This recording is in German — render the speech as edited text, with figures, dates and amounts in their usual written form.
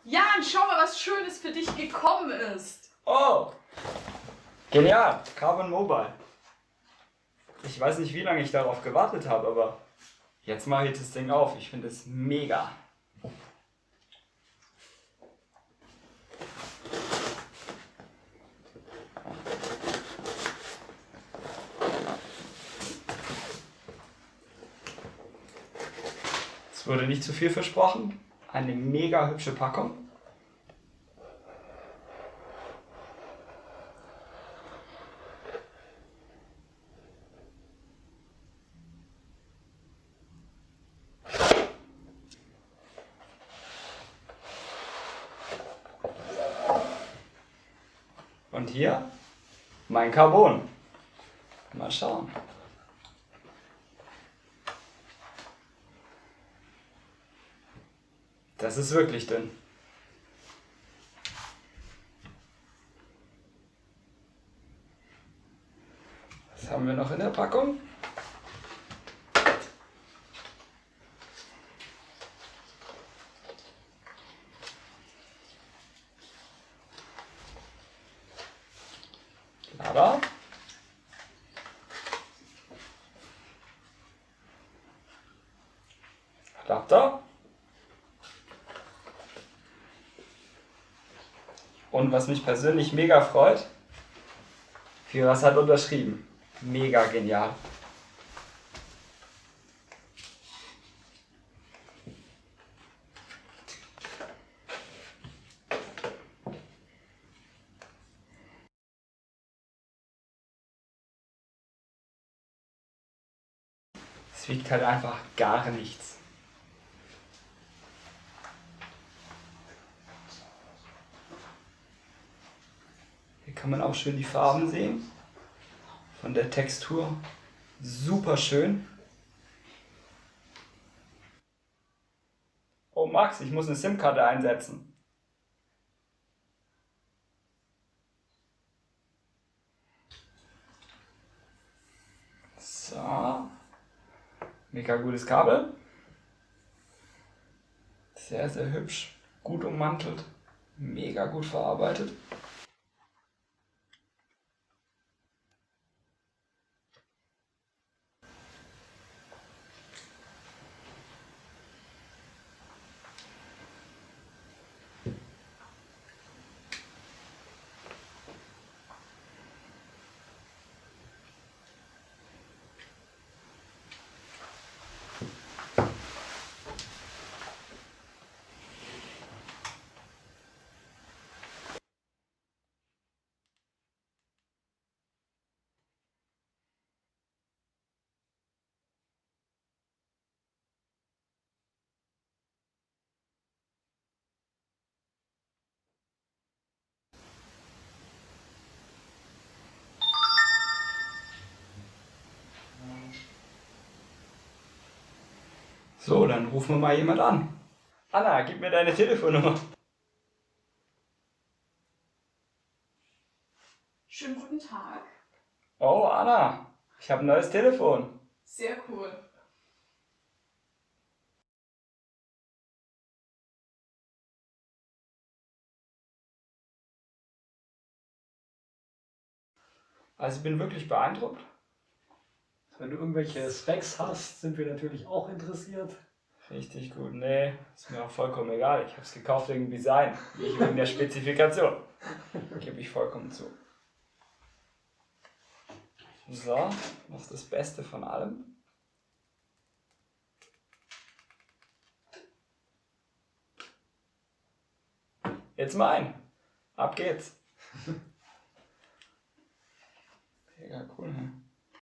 Jan, schau mal, was Schönes für dich gekommen ist. Oh! Genial! Carbon Mobile. Ich weiß nicht, wie lange ich darauf gewartet habe, aber jetzt mache ich das Ding auf. Ich finde es mega. Es wurde nicht zu viel versprochen. Eine mega hübsche Packung. Und hier mein Carbon. Mal schauen. Das ist wirklich dünn. Was haben wir noch in der Packung? Lader. Adapter. Und was mich persönlich mega freut, Firas hat unterschrieben. Mega genial. Es wiegt halt einfach gar nichts. Hier kann man auch schön die Farben sehen. Von der Textur. Super schön. Oh Max, ich muss eine SIM-Karte einsetzen. So. Mega gutes Kabel. Sehr, sehr hübsch. Gut ummantelt. Mega gut verarbeitet. So, dann rufen wir mal jemand an. Anna, gib mir deine Telefonnummer. Schönen guten Tag. Oh, Anna, ich habe ein neues Telefon. Sehr cool. Also ich bin wirklich beeindruckt. Wenn du irgendwelche Specs hast, sind wir natürlich auch interessiert. Richtig gut. Nee, ist mir auch vollkommen egal. Ich habe es gekauft wegen Design, nicht wegen der Spezifikation. Gebe ich vollkommen zu. So, noch das Beste von allem. Jetzt mein. Ab geht's. Mega cool, ne?